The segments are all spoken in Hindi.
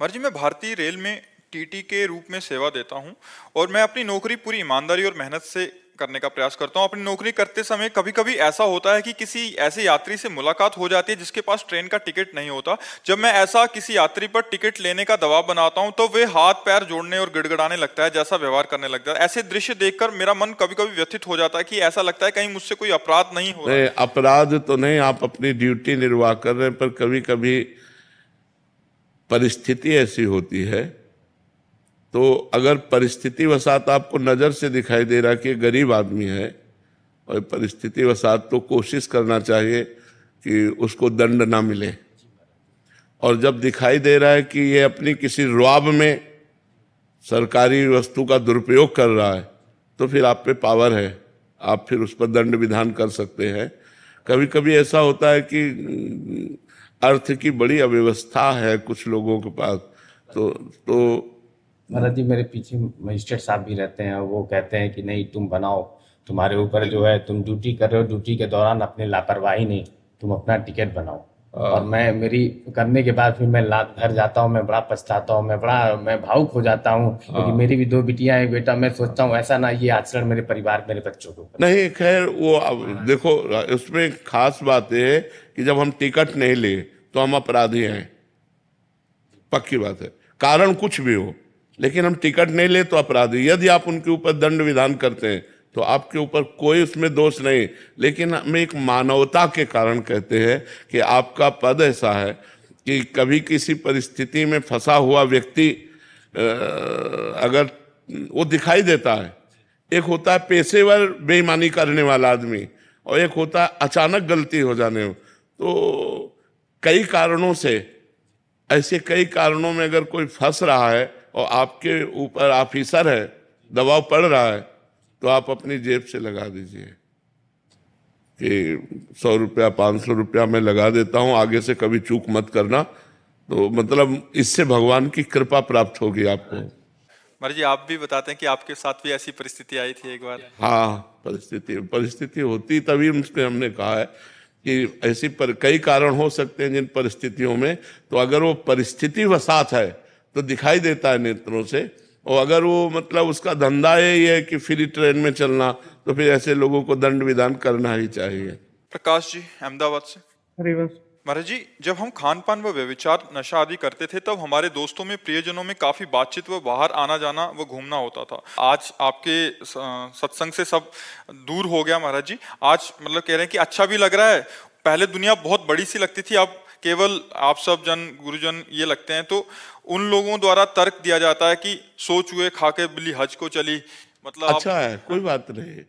महाराज जी, मैं भारतीय रेल में टीटी के रूप में सेवा देता हूं और मैं अपनी नौकरी पूरी ईमानदारी और मेहनत से करने का प्रयास करता हूं। अपनी नौकरी करते समय कभी कभी ऐसा होता है कि किसी ऐसे यात्री से मुलाकात हो जाती है जिसके पास ट्रेन का टिकट नहीं होता। जब मैं ऐसा किसी यात्री पर टिकट लेने का दबाव बनाता हूं तो वे हाथ पैर जोड़ने और गिड़गिड़ाने लगता है, जैसा व्यवहार करने लगता है। ऐसे दृश्य देखकर मेरा मन कभी कभी व्यथित हो जाता है कि ऐसा लगता है कहीं मुझसे कोई अपराध नहीं हो रहा। नहीं, अपराध तो नहीं, आप अपनी ड्यूटी निर्वाह कर रहे हैं, पर कभी कभी परिस्थिति ऐसी होती है, तो अगर परिस्थिति वसात आपको नजर से दिखाई दे रहा कि गरीब आदमी है, और परिस्थिति वसात तो कोशिश करना चाहिए कि उसको दंड ना मिले, और जब दिखाई दे रहा है कि ये अपनी किसी रुआब में सरकारी वस्तु का दुरुपयोग कर रहा है, तो फिर आप पे पावर है, आप फिर उस पर दंड विधान कर सकते हैं। कभी कभी ऐसा होता है कि अर्थ की बड़ी अव्यवस्था है कुछ लोगों के पास, तो महाराज जी, मेरे पीछे मजिस्ट्रेट साहब भी रहते हैं, वो कहते हैं कि नहीं तुम बनाओ, तुम्हारे ऊपर जो है तुम ड्यूटी कर रहे हो, ड्यूटी के दौरान अपनी लापरवाही नहीं, तुम अपना टिकट बनाओ। और मैं मेरी करने के बाद फिर मैं घर जाता हूँ, मैं बड़ा पछताता हूँ, मैं भावुक हो जाता हूँ, क्योंकि मेरी भी 2 बिटियां एक बेटा। मैं सोचता हूँ ऐसा ना ये आचरण मेरे परिवार मेरे बच्चों को नहीं। खैर वो अब देखो, उसमें खास बात यह है कि जब हम टिकट नहीं ले तो हम अपराधी हैं, पक्की बात है, कारण कुछ भी हो, लेकिन हम टिकट नहीं ले तो अपराधी। यदि आप उनके ऊपर दंड विधान करते हैं तो आपके ऊपर कोई उसमें दोष नहीं, लेकिन हम एक मानवता के कारण कहते हैं कि आपका पद ऐसा है कि कभी किसी परिस्थिति में फंसा हुआ व्यक्ति अगर वो दिखाई देता है, एक होता है पेशेवर बेईमानी करने वाला आदमी, और एक होता है अचानक गलती हो जाने। तो कई कारणों से, ऐसे कई कारणों में अगर कोई फंस रहा है और आपके ऊपर ऑफिसर है, दबाव पड़ रहा है, तो आप अपनी जेब से लगा दीजिए कि 100 रुपया 500 रुपया मैं लगा देता हूं, आगे से कभी चूक मत करना। तो मतलब इससे भगवान की कृपा प्राप्त होगी आपको। महाराज जी, आप भी बताते हैं कि आपके साथ भी ऐसी परिस्थिति आई थी एक बार। हाँ, परिस्थिति होती, तभी उसमें हमने कहा है कि ऐसी कई कारण हो सकते हैं जिन परिस्थितियों में, तो अगर वो परिस्थिति वसात है तो दिखाई देता है नेत्रों से, और अगर वो मतलब उसका धंधा ये है कि फ्री ट्रेन में चलना, तो फिर ऐसे लोगों को दंड विधान करना ही चाहिए। प्रकाश जी, अहमदाबाद से। महाराज जी, जब हम खान पान व व्यभिचार नशा आदि करते थे तब हमारे दोस्तों में प्रियजनों में काफी बातचीत व बाहर आना जाना व घूमना होता था। आज आपके सत्संग से सब दूर हो गया महाराज जी। आज मतलब कह रहे हैं कि अच्छा भी लग रहा है। पहले दुनिया बहुत बड़ी सी लगती थी, अब केवल आप सब जन गुरुजन ये लगते हैं। तो उन लोगों द्वारा तर्क दिया जाता है कि सो चूहे खा के बिल्ली हज को चली, मतलब अच्छा है, कोई बात नहीं।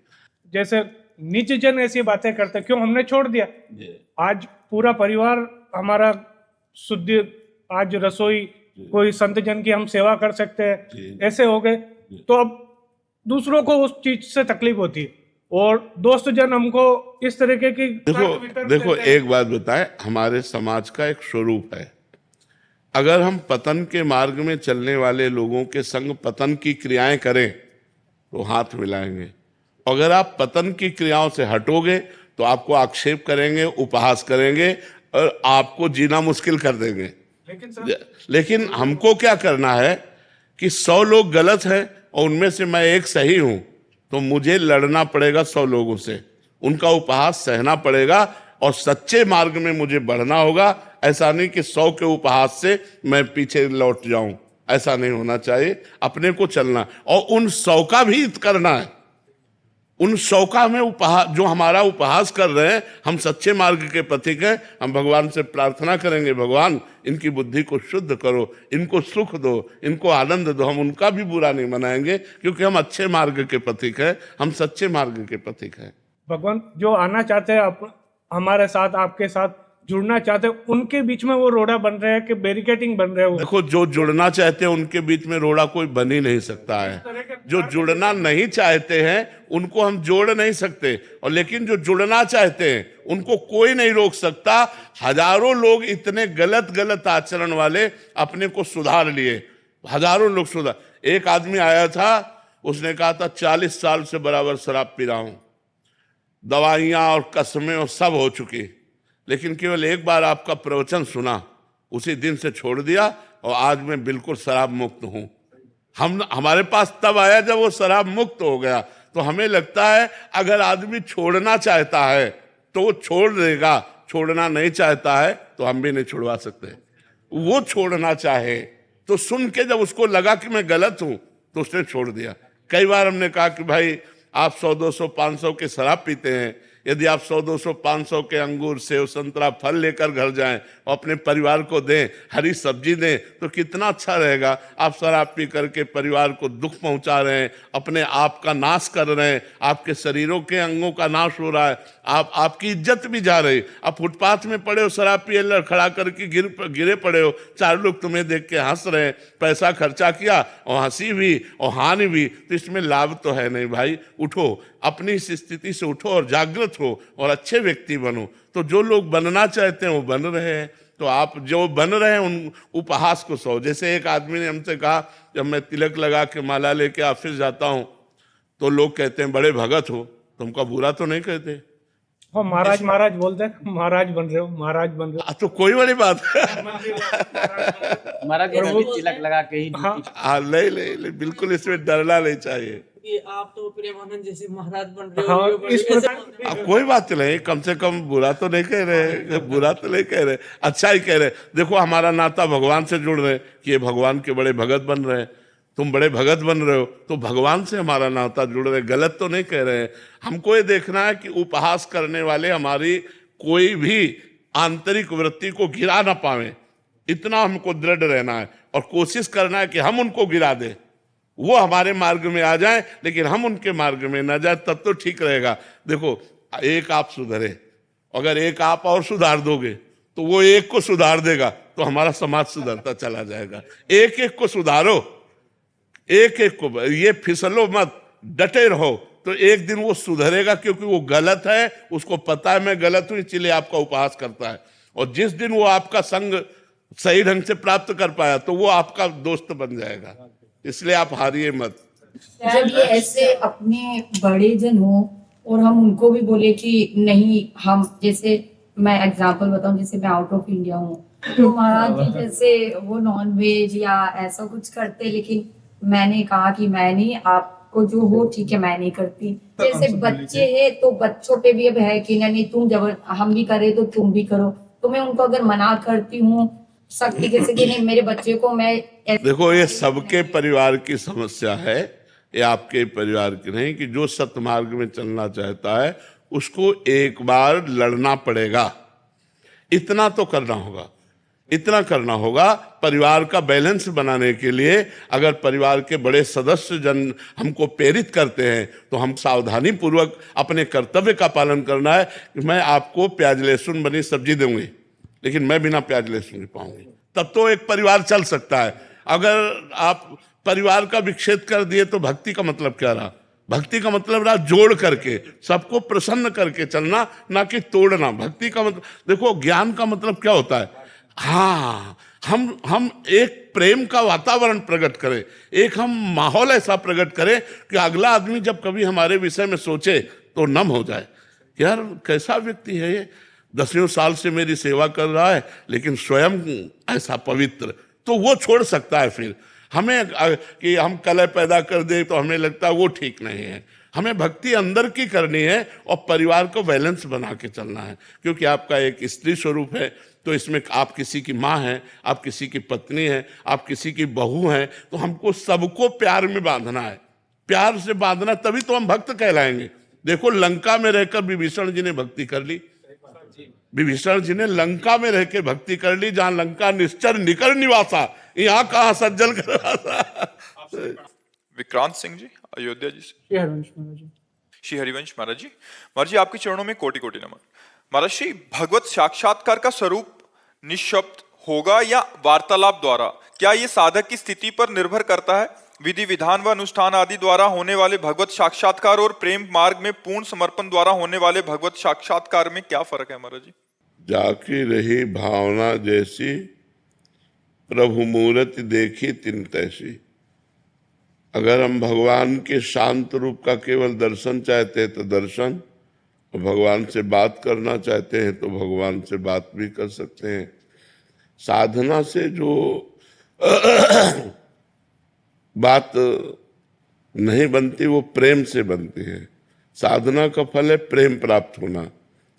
जैसे नीच जन ऐसी बातें करते, क्यों हमने छोड़ दिया? आज पूरा परिवार हमारा शुद्ध, आज रसोई कोई संत जन की हम सेवा कर सकते हैं, ऐसे हो गए। तो अब दूसरों को उस चीज से तकलीफ होती है, और दोस्त जन हमको इस तरीके की देखो एक बात बताएं, हमारे समाज का एक स्वरूप है, अगर हम पतन के मार्ग में चलने वाले लोगों के संग पतन की क्रियाएं करें तो हाथ मिलाएंगे, अगर आप पतन की क्रियाओं से हटोगे तो आपको आक्षेप करेंगे, उपहास करेंगे और आपको जीना मुश्किल कर देंगे। लेकिन हमको क्या करना है कि 100 लोग गलत हैं और उनमें से मैं एक सही हूं, तो मुझे लड़ना पड़ेगा 100 लोगों से, उनका उपहास सहना पड़ेगा और सच्चे मार्ग में मुझे बढ़ना होगा। ऐसा नहीं कि 100 के उपहास से मैं पीछे लौट जाऊं, ऐसा नहीं होना चाहिए। अपने को चलना और उन 100 का भी हित करना है। उन 100 का हमें उपहास, जो हमारा उपहास कर रहे हैं, हम सच्चे मार्ग के पथिक हैं। हम भगवान से प्रार्थना करेंगे, भगवान इनकी बुद्धि को शुद्ध करो, इनको सुख दो, इनको आनंद दो। हम उनका भी बुरा नहीं मनाएंगे, क्योंकि हम अच्छे मार्ग के पथिक हैं, हम सच्चे मार्ग के पथिक हैं। भगवान जो आना चाहते हैं आप हमारे साथ, आपके साथ जुड़ना चाहते हैं, उनके बीच में वो रोड़ा बन रहे हैं कि बैरिकेडिंग बन रहे हो। देखो, जो जुड़ना चाहते हैं उनके बीच में रोड़ा कोई बन ही नहीं सकता है। जो जुड़ना नहीं चाहते हैं उनको हम जोड़ नहीं सकते, और लेकिन जो जुड़ना चाहते हैं उनको कोई नहीं रोक सकता। हजारों लोग इतने गलत आचरण वाले अपने को सुधार लिए, हजारों लोग सुधार। एक आदमी आया था, उसने कहा था 40 साल से बराबर शराब पी रहा हूं, दवाइयां और कसमें और सब हो चुकी, लेकिन केवल एक बार आपका प्रवचन सुना उसी दिन से छोड़ दिया और आज मैं बिल्कुल शराब मुक्त हूं। हमारे पास तब आया जब वो शराब मुक्त हो गया। तो हमें लगता है अगर आदमी छोड़ना चाहता है तो वो छोड़ देगा, छोड़ना नहीं चाहता है तो हम भी नहीं छुड़वा सकते। वो छोड़ना चाहे तो सुन के जब उसको लगा कि मैं गलत हूं तो उसने छोड़ दिया। कई बार हमने कहा कि भाई आप 100-200 500 के शराब पीते हैं, यदि आप 100-200 500 के अंगूर सेव संतरा फल लेकर घर जाएं और अपने परिवार को दें, हरी सब्जी दें तो कितना अच्छा रहेगा। आप शराब पी करके परिवार को दुख पहुंचा रहे हैं, अपने आप का नाश कर रहे हैं, आपके शरीरों के अंगों का नाश हो रहा है, आपकी इज्जत भी जा रही। आप फुटपाथ में पड़े हो, शराब पिए लड़खड़ा करके गिरे पड़े हो, 4 लोग तुम्हें देख के हंस रहे हैं, पैसा खर्चा किया और हंसी भी और हानि भी, तो इसमें लाभ तो है नहीं। भाई उठो, अपनी इस स्थिति से उठो और जागृत हो और अच्छे व्यक्ति बनो। तो जो लोग बनना चाहते हैं वो बन रहे हैं, तो आप जो बन रहे हैं उन उपहास को सहो। जैसे एक आदमी ने हमसे कहा, जब मैं तिलक लगा के माला लेके ऑफिस जाता हूं तो लोग कहते हैं बड़े भगत हो, तुमका बुरा तो नहीं कहते। हाँ, महाराज महाराज बोलते हैं, महाराज बन रहे हो, महाराज बन रहे हो। तो कोई बड़ी बात है। महाराज जी तिलक लगा के ही हाँ, ले बिल्कुल, इसमें डरना नहीं चाहिए। कि आप तो प्रेमानंद जैसे महाराज बन रहे हाँ, हो, इस प्रकार कोई बात नहीं, कम से कम बुरा तो नहीं कह रहे, बुरा तो नहीं कह रहे, अच्छा ही कह रहे। देखो हमारा नाता भगवान से जुड़ रहे कि ये भगवान के बड़े भगत बन रहे हैं, तुम बड़े भगत बन रहे हो, तो भगवान से हमारा नाता जुड़ रहे, गलत तो नहीं कह रहे हैं। हमको ये देखना है कि उपहास करने वाले हमारी कोई भी आंतरिक वृत्ति को गिरा ना पावे, इतना हमको दृढ़ रहना है और कोशिश करना है कि हम उनको गिरा दें, वो हमारे मार्ग में आ जाए लेकिन हम उनके मार्ग में ना जाए, तब तो ठीक रहेगा। देखो एक आप सुधरे, अगर एक आप और सुधार दोगे तो वो एक को सुधार देगा, तो हमारा समाज सुधरता चला जाएगा। एक एक को सुधारो, एक एक को, ये फिसलो मत, डटे रहो, तो एक दिन वो सुधरेगा, क्योंकि वो गलत है, उसको पता है मैं गलत हूं, इसलिए आपका उपहास करता है। और जिस दिन वो आपका संग सही ढंग से प्राप्त कर पाया तो वो आपका दोस्त बन जाएगा, इसलिए आप हारिए मत। जब ये ऐसे अपने बड़े जन हो और हम उनको भी बोले कि नहीं, हम जैसे मैं एग्जांपल बताऊं, जैसे मैं आउट ऑफ इंडिया हूँ तो महाराज जी जैसे वो नॉन वेज या ऐसा कुछ करते, लेकिन मैंने कहा कि मैं नहीं, आपको जो हो ठीक है, मैं नहीं करती। जैसे बच्चे हैं तो बच्चों पे भी अब है कि नहीं तुम जबर, हम भी करे तो तुम भी करो, तो मैं उनको अगर मना करती हूँ सख्ती जैसे कि नहीं, मेरे बच्चे को मैं। देखो ये सबके परिवार की समस्या है, ये आपके परिवार की नहीं, कि जो सतमार्ग में चलना चाहता है उसको एक बार लड़ना पड़ेगा, इतना तो करना होगा, इतना करना होगा। परिवार का बैलेंस बनाने के लिए अगर परिवार के बड़े सदस्य जन हमको प्रेरित करते हैं तो हम सावधानी पूर्वक अपने कर्तव्य का पालन करना है कि मैं आपको प्याज लहसुन बनी सब्जी दूंगी लेकिन मैं बिना प्याज लहसुन नहीं पाऊंगी, तब तो एक परिवार चल सकता है। अगर आप परिवार का विच्छेद कर दिए तो भक्ति का मतलब क्या रहा? भक्ति का मतलब रहा जोड़ करके, सबको प्रसन्न करके चलना, ना कि तोड़ना। भक्ति का मतलब, देखो ज्ञान का मतलब क्या होता है? हाँ, हम एक प्रेम का वातावरण प्रकट करें, एक हम माहौल ऐसा प्रकट करें कि अगला आदमी जब कभी हमारे विषय में सोचे तो नम हो जाए, यार कैसा व्यक्ति है ये, 10 साल से मेरी सेवा कर रहा है लेकिन स्वयं ऐसा पवित्र, तो वो छोड़ सकता है। फिर हमें कि हम कलह पैदा कर दे तो हमें लगता है वो ठीक नहीं है। हमें भक्ति अंदर की करनी है और परिवार को बैलेंस बना के चलना है, क्योंकि आपका एक स्त्री स्वरूप है, तो इसमें आप किसी की माँ हैं, आप किसी की पत्नी हैं, आप किसी की बहू हैं, तो हमको सबको प्यार में बांधना है। प्यार से बांधना, तभी तो हम भक्त कहलाएंगे। देखो लंका में रहकर विभीषण जी ने भक्ति कर ली, विभीषण जी ने लंका में रह के भक्ति कर ली, जहां लंका निश्चर निकर निवासा, यहाँ कहाँ सज्जल करवासा। विक्रांत सिंह जी अयोध्या जी से। श्री हरिवंश महाराज जी। श्री हरिवंश महाराज जी, महाराज जी आपके चरणों में कोटि कोटि नमन। महाराज जी, भगवत साक्षात्कार का स्वरूप निःशब्द होगा या वार्तालाप द्वारा? क्या ये साधक की स्थिति पर निर्भर करता है? विधि विधान व अनुष्ठान आदि द्वारा होने वाले भगवत साक्षात्कार और प्रेम मार्ग में पूर्ण समर्पण द्वारा होने वाले भगवत साक्षात्कार में क्या फर्क है महाराज जी? जाकी रही भावना जैसी, प्रभु मूर्ति देखी तिन तैसी। अगर हम भगवान के शांत रूप का केवल दर्शन चाहते हैं तो दर्शन, और भगवान से बात करना चाहते हैं तो भगवान से बात भी कर सकते हैं। साधना से जो बात नहीं बनती वो प्रेम से बनती है। साधना का फल है प्रेम प्राप्त होना,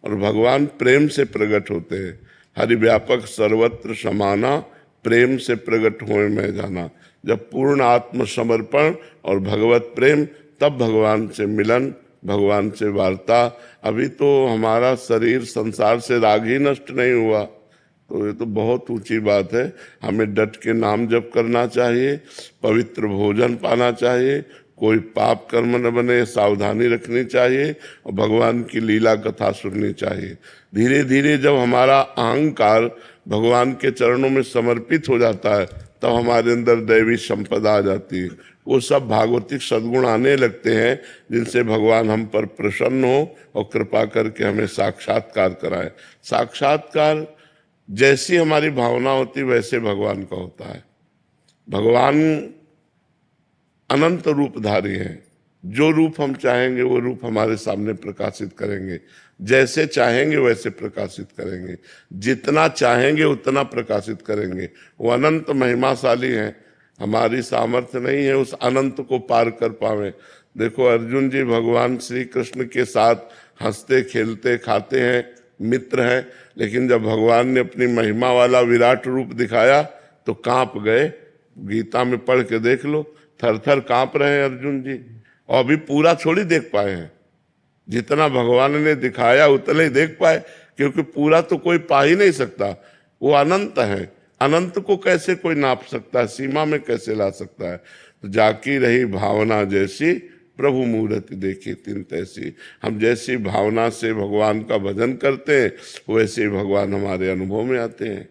और भगवान प्रेम से प्रकट होते हैं। हरि व्यापक सर्वत्र समाना, प्रेम से प्रकट होए में जाना। जब पूर्ण आत्मसमर्पण और भगवत प्रेम, तब भगवान से मिलन, भगवान से वार्ता। अभी तो हमारा शरीर संसार से राग ही नष्ट नहीं हुआ, तो ये तो बहुत ऊंची बात है। हमें डट के नाम जप करना चाहिए, पवित्र भोजन पाना चाहिए, कोई पाप कर्म न बने, सावधानी रखनी चाहिए, और भगवान की लीला कथा सुननी चाहिए। धीरे धीरे जब हमारा अहंकार भगवान के चरणों में समर्पित हो जाता है, तब हमारे अंदर दैवी संपदा आ जाती है। वो सब भागवतिक सद्गुण आने लगते हैं, जिनसे भगवान हम पर प्रसन्न हो और कृपा करके हमें साक्षात्कार कराए। साक्षात्कार जैसी हमारी भावना होती वैसे भगवान का होता है। भगवान अनंत रूपधारी हैं। जो रूप हम चाहेंगे वो रूप हमारे सामने प्रकाशित करेंगे, जैसे चाहेंगे वैसे प्रकाशित करेंगे, जितना चाहेंगे उतना प्रकाशित करेंगे। वो अनंत महिमाशाली हैं, हमारी सामर्थ्य नहीं है उस अनंत को पार कर पावे। देखो अर्जुन जी भगवान श्री कृष्ण के साथ हंसते खेलते खाते हैं, मित्र हैं, लेकिन जब भगवान ने अपनी महिमा वाला विराट रूप दिखाया तो कांप गए। गीता में पढ़ के देख लो, थर थर कांप रहे हैं अर्जुन जी, और अभी पूरा थोड़ी देख पाए हैं। जितना भगवान ने दिखाया उतना ही देख पाए, क्योंकि पूरा तो कोई पा ही नहीं सकता, वो अनंत है। अनंत को कैसे कोई नाप सकता है, सीमा में कैसे ला सकता है। तो जाकी रही भावना जैसी, प्रभु मूर्ति देखी तिन तैसी। हम जैसी भावना से भगवान का भजन करते हैं, वैसे ही भगवान हमारे अनुभव में आते हैं।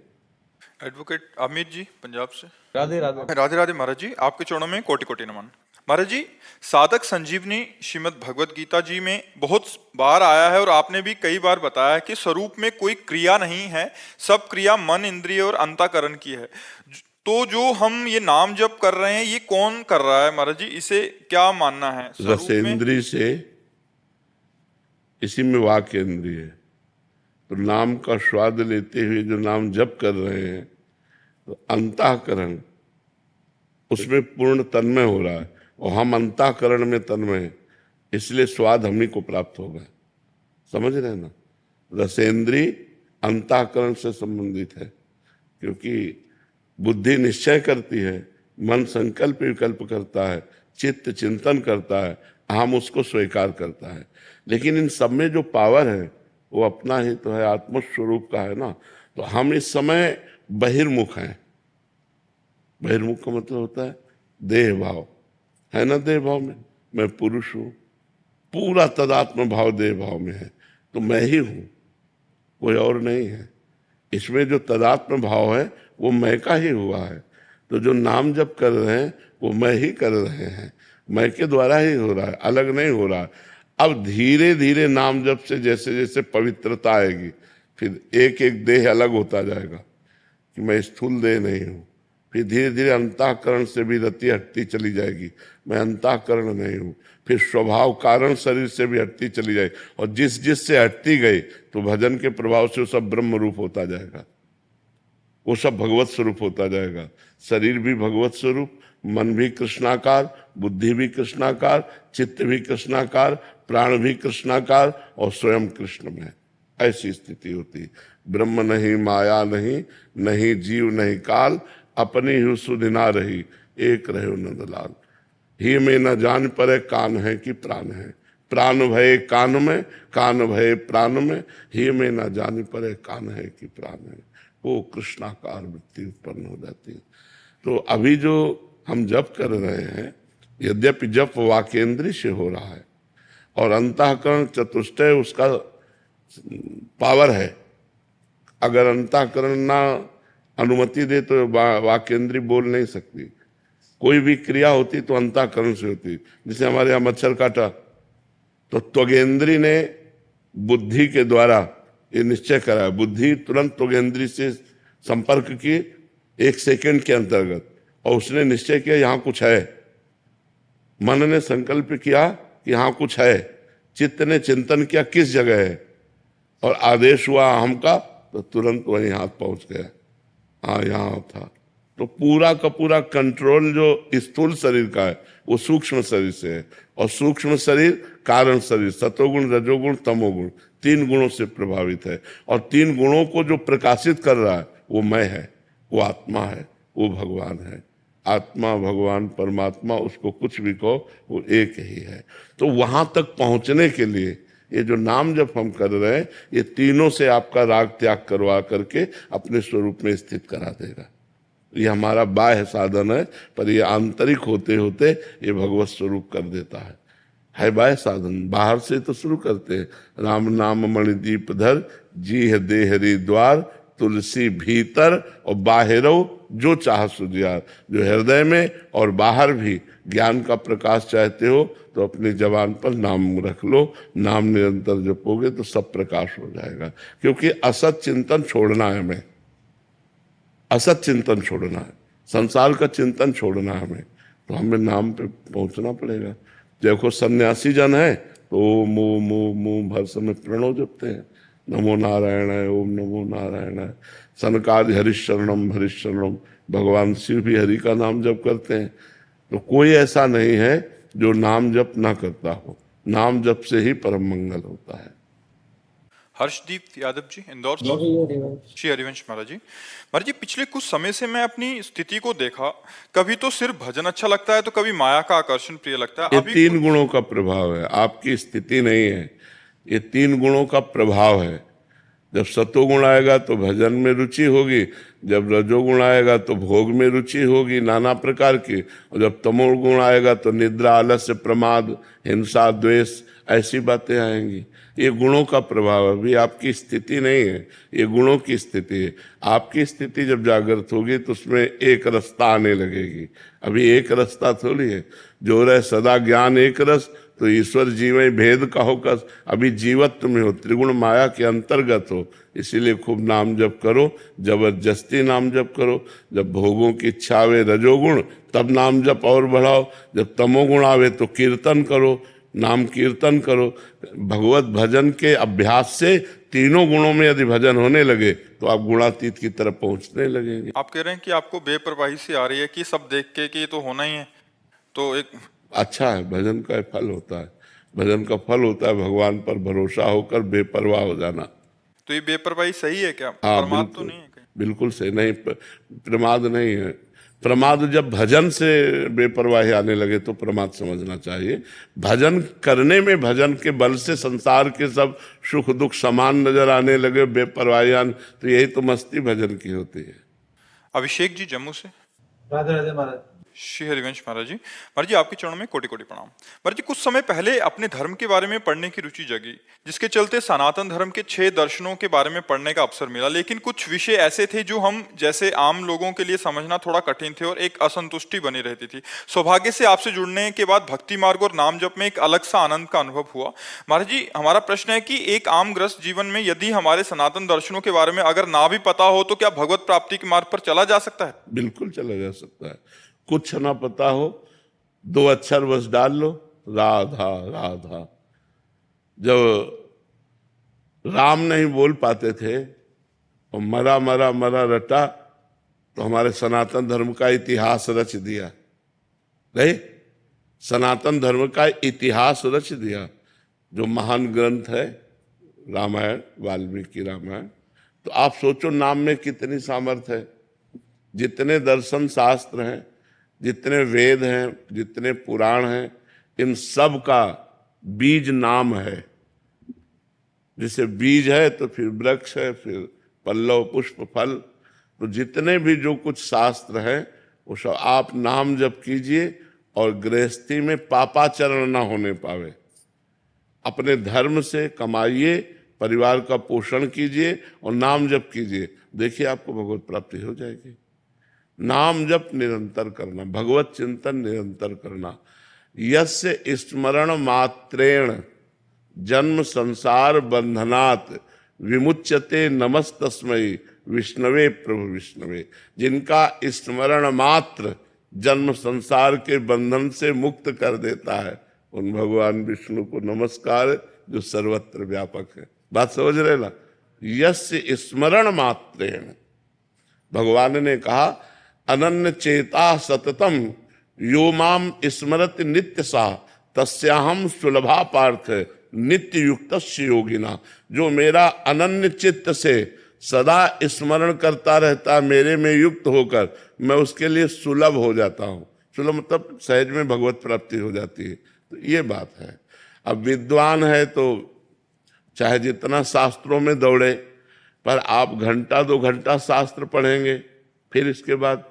एडवोकेट अमित जी पंजाब से। राधे राधे। राधे राधे महाराज जी, आपके चरणों में कोटि कोटि नमन। महाराज जी, साधक संजीवनी श्रीमद् भगवत गीता जी में बहुत बार आया है, और आपने भी कई बार बताया है कि स्वरूप में कोई क्रिया नहीं है, सब क्रिया मन, इंद्रिय और अंतःकरण की है। तो जो हम ये नाम जप कर रहे हैं, ये कौन कर रहा है महाराज जी, इसे क्या मानना है? रसेंद्रिय से, इसी में वाक्य इंद्रिय है। तो नाम का स्वाद लेते हुए जो नाम जप कर रहे हैं, तो अंतःकरण उसमें पूर्ण तन्मय हो रहा है, और हम अंतःकरण में तन्मय हैं, इसलिए स्वाद हमनी को प्राप्त होगा। समझ रहे हैं ना? रसेंद्रिय अंतःकरण से संबंधित है, क्योंकि बुद्धि निश्चय करती है, मन संकल्प विकल्प करता है, चित्त चिंतन करता है, हम उसको स्वीकार करता है। लेकिन इन सब में जो पावर है वो अपना ही तो है, आत्मस्वरूप का है ना। तो हम इस समय बहिर्मुख हैं। बहिर्मुख का मतलब होता है देह भाव, है ना। देह भाव में मैं पुरुष हूँ, पूरा तदात्म भाव देह भाव में है, तो मैं ही हूँ, कोई और नहीं है। इसमें जो तदात्म भाव है वो मैं का ही हुआ है। तो जो नाम जप कर रहे हैं वो मैं ही कर रहे हैं, मैं के द्वारा ही हो रहा है, अलग नहीं हो रहा है। अब धीरे धीरे नाम जप से जैसे जैसे पवित्रता आएगी, फिर एक एक देह अलग होता जाएगा कि मैं स्थूल देह नहीं हूँ। फिर धीरे धीरे अंतःकरण से भी रति हटती चली जाएगी, मैं अंतःकरण नहीं हूँ। फिर स्वभाव कारण शरीर से भी हटती चली जाएगी, और जिस जिस से हटती गई तो भजन के प्रभाव से वो सब ब्रह्म रूप होता जाएगा, वो सब भगवत स्वरूप होता जाएगा। शरीर भी भगवत स्वरूप, मन भी कृष्णाकार, बुद्धि भी कृष्णाकार, चित्त भी कृष्णाकार, प्राण भी कृष्णाकार, और स्वयं कृष्ण में। ऐसी स्थिति होती। ब्रह्म नहीं, माया नहीं, नहीं जीव नहीं काल, अपनी ही सुधि ना रही, एक रहे नंदलाल। ही में न जान परे कान है कि प्राण है, प्राण भय कान में, कान भय प्राण में, ही में न जान परे कान है कि प्राण है। वो कृष्णाकार वृत्ति उत्पन्न हो जाती है। तो अभी जो हम जप कर रहे हैं, यद्यपि जप वाक्येंद्रिय से हो रहा है, और अंतःकरण चतुष्टय उसका पावर है। अगर अंतःकरण ना अनुमति दे तो वाक्येंद्रिय बोल नहीं सकती। कोई भी क्रिया होती तो अंतःकरण से होती। जैसे हमारे यहाँ मच्छर काटा, तो त्वगेंद्री ने बुद्धि के द्वारा ये निश्चय करा, बुद्धि तुरंत त्वगेंद्री से संपर्क की 1 सेकंड के अंतर्गत, और उसने निश्चय किया यहाँ कुछ है। मन ने संकल्प किया कि यहाँ कुछ है, चित्त ने चिंतन किया किस जगह है, और आदेश हुआ हम का, तो तुरंत वहीं हाथ पहुंच गया। हाँ यहाँ था। तो पूरा का पूरा कंट्रोल जो स्थूल शरीर का है वो सूक्ष्म शरीर से है, और सूक्ष्म शरीर कारण शरीर सतोगुण रजोगुण तमोगुण 3 गुणों से प्रभावित है, और 3 गुणों को जो प्रकाशित कर रहा है वो मैं है, वो आत्मा है, वो भगवान है। आत्मा भगवान परमात्मा उसको कुछ भी कहो वो एक ही है। तो वहां तक पहुंचने के लिए ये जो नाम जब हम कर रहे हैं ये तीनों से आपका राग त्याग करवा करके अपने स्वरूप में स्थित करा देगा। ये हमारा बाह्य साधन है, पर ये आंतरिक होते होते ये भगवत स्वरूप कर देता है बाह्य साधन। बाहर से तो शुरू करते हैं, राम नाम मणिदीप धर जी है देहरी द्वार तुलसी भीतर और बाहरो जो चाह सुजियार। जो हृदय में और बाहर भी ज्ञान का प्रकाश चाहते हो तो अपनी जबान पर नाम रख लो, नाम निरंतर जपोगे तो सब प्रकाश हो जाएगा। क्योंकि असत चिंतन छोड़ना है हमें, असत चिंतन छोड़ना है, संसार का चिंतन छोड़ना है हमें, तो हमें नाम पे पहुंचना पड़ेगा। देखो सन्यासी जन है तो मुंह भर समय प्रणव जपते हैं, नमो नारायण है, ओम नमो नारायण है। सनकादि हरिशरणम हरिशरणम, भगवान शिव भी हरि का नाम जप करते हैं। तो कोई ऐसा नहीं है जो नाम जप ना करता हो, नाम जप से ही परम मंगल होता है। हर्षदीप यादव जी इंदौर से। श्री हरिवंश महाराज जी पिछले कुछ समय से मैं अपनी स्थिति को देखा, कभी तो सिर्फ भजन अच्छा लगता है तो कभी माया का आकर्षण प्रिय लगता है। ये 3 गुणों का प्रभाव है, आपकी स्थिति नहीं है, ये 3 गुणों का प्रभाव है। जब सतोगुण आएगा तो भजन में रुचि होगी, जब रजोगुण आएगा तो भोग में रुचि होगी नाना प्रकार की, और जब तमोगुण आएगा तो निद्रा आलस्य प्रमाद हिंसा द्वेष ऐसी बातें आएंगी। ये गुणों का प्रभाव है, अभी आपकी स्थिति नहीं है, ये गुणों की स्थिति है। आपकी स्थिति जब जागृत होगी तो उसमें एक रस्ता आने लगेगी। अभी एक रास्ता थोड़ी है, जो रहे सदा ज्ञान एक रस तो ईश्वर जीव भेद कहो कस। अभी जीवत्व में हो, त्रिगुण माया के अंतर्गत हो, इसीलिए खूब नाम जप करो, जबरदस्ती नाम जप करो। जब भोगों की इच्छा आवे रजोगुण तब नाम जप और बढ़ाओ, जब तमोगुण आवे तो कीर्तन करो, नाम कीर्तन करो। भगवत भजन के अभ्यास से 3 गुणों में यदि भजन होने लगे तो आप गुणातीत की तरफ पहुंचने लगेंगे। आप कह रहे हैं कि आपको बेपरवाही से आ रही है कि सब देख के कि ये तो होना ही है, तो एक अच्छा है, भजन का फल होता है, भजन का फल होता है भगवान पर भरोसा होकर बेपरवाह हो जाना। तो ये बेपरवाही सही है क्या? हाँ प्रमाद तो नहीं है कहीं? बिल्कुल सही नहीं, प्रमाद नहीं है। प्रमाद जब भजन से बेपरवाही आने लगे तो प्रमाद समझना चाहिए। भजन करने में भजन के बल से संसार के सब सुख दुख समान नजर आने लगे, बेपरवाही आने, तो यही तो मस्ती भजन की होती है। अभिषेक जी जम्मू से। राधे राधे महाराज। श्री हरिवंश महाराज जी आपके चरणों में कोटि कोटि प्रणाम। महाराज जी कुछ समय पहले अपने धर्म के बारे में पढ़ने की रुचि जगी, जिसके चलते सनातन धर्म के 6 दर्शनों के बारे में पढ़ने का अवसर मिला, लेकिन कुछ विषय ऐसे थे जो हम जैसे आम लोगों के लिए समझना थोड़ा कठिन थे और एक असंतुष्टि बनी रहती थी। सौभाग्य से आपसे जुड़ने के बाद भक्ति मार्ग और नाम जप में एक अलग सा आनंद का अनुभव हुआ। महाराज जी हमारा प्रश्न है कि एक आम ग्रस्त जीवन में यदि हमारे सनातन दर्शनों के बारे में अगर ना भी पता हो तो क्या भगवत प्राप्ति के मार्ग पर चला जा सकता है? बिल्कुल चला जा सकता है। कुछ ना पता हो 2 अक्षर बस डाल लो, राधा राधा। जब राम नहीं बोल पाते थे और मरा मरा मरा रटा, तो हमारे सनातन धर्म का इतिहास रच दिया। नहीं, सनातन धर्म का इतिहास रच दिया। जो महान ग्रंथ है रामायण, वाल्मीकि रामायण, तो आप सोचो नाम में कितनी सामर्थ्य है। जितने दर्शन शास्त्र हैं, जितने वेद हैं, जितने पुराण हैं, इन सब का बीज नाम है। जैसे बीज है तो फिर वृक्ष है, फिर पल्लव पुष्प फल। तो जितने भी जो कुछ शास्त्र हैं वो सब आप नाम जप कीजिए और गृहस्थी में पापाचरण ना होने पावे। अपने धर्म से कमाइए, परिवार का पोषण कीजिए और नाम जप कीजिए, देखिए आपको भगवत प्राप्ति हो जाएगी। नाम जप निरंतर करना, भगवत चिंतन निरंतर करना। यस्य स्मरण मात्रेण जन्म संसार बंधनात् विमुच्यते नमस्तस्मै विष्णवे प्रभु विष्णवे। जिनका स्मरण मात्र जन्म संसार के बंधन से मुक्त कर देता है, उन भगवान विष्णु को नमस्कार, जो सर्वत्र व्यापक है। बात समझ रहे ना? यस्य स्मरण मात्रेण, भगवान ने कहा अनन्य चेता सततम यो माम स्मरत नित्य सा तस्याहम सुलभा पार्थ नित्य युक्त योगिना। जो मेरा अनन्य चित्त से सदा स्मरण करता रहता है, मेरे में युक्त होकर, मैं उसके लिए सुलभ हो जाता हूँ। सुलभ मतलब सहज में भगवत प्राप्ति हो जाती है। तो ये बात है। अब विद्वान है तो चाहे जितना शास्त्रों में दौड़े, पर आप घंटा 2 घंटा शास्त्र पढ़ेंगे, फिर इसके बाद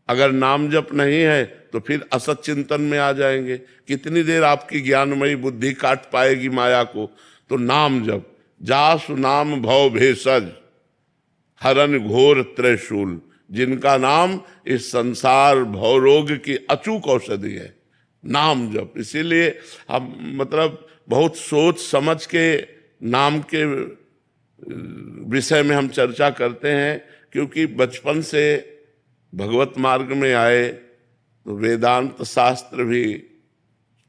अगर नाम जप नहीं है तो फिर असत चिंतन में आ जाएंगे। कितनी देर आपकी ज्ञानमयी बुद्धि काट पाएगी माया को? तो नाम जप। जासु नाम भव भेषज हरन घोर त्रैशूल। जिनका नाम इस संसार भवरोग की अचूक औषधि है, नाम जप। इसीलिए हम मतलब बहुत सोच समझ के नाम के विषय में हम चर्चा करते हैं, क्योंकि बचपन से भगवत मार्ग में आए तो वेदांत शास्त्र भी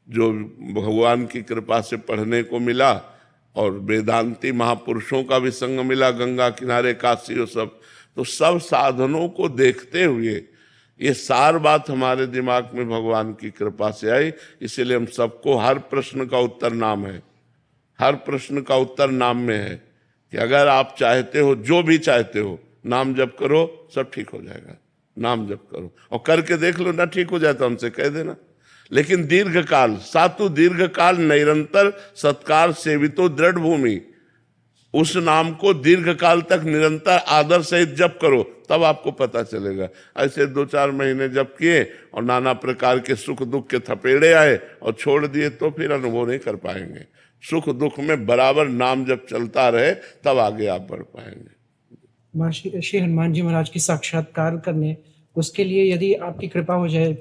जो भगवान की कृपा से पढ़ने को मिला, और वेदांती महापुरुषों का भी संग मिला, गंगा किनारे काशी और सब। तो सब साधनों को देखते हुए ये सार बात हमारे दिमाग में भगवान की कृपा से आई। इसीलिए हम सबको हर प्रश्न का उत्तर नाम है, हर प्रश्न का उत्तर नाम में है कि अगर आप चाहते हो, जो भी चाहते हो, नाम जप करो, सब ठीक हो जाएगा। नाम जप करो और करके देख लो, ना ठीक हो जाए तो हमसे कह देना। लेकिन दीर्घ काल, सातु दीर्घ काल निरंतर सत्कार सेवितो दृढ़ भूमि, उस नाम को दीर्घ काल तक निरंतर आदर सहित जप करो, तब आपको पता चलेगा। ऐसे 2-4 महीने जप किए और नाना प्रकार के सुख दुख के थपेड़े आए और छोड़ दिए तो फिर अनुभव नहीं कर पाएंगे। सुख दुख में बराबर नाम जप चलता रहे, तब आगे आप बढ़ पाएंगे। महर्षि श्री हनुमान जी महाराज की साक्षात्कार करने, उसके लिए यदि आपकी कृपा हो जाए,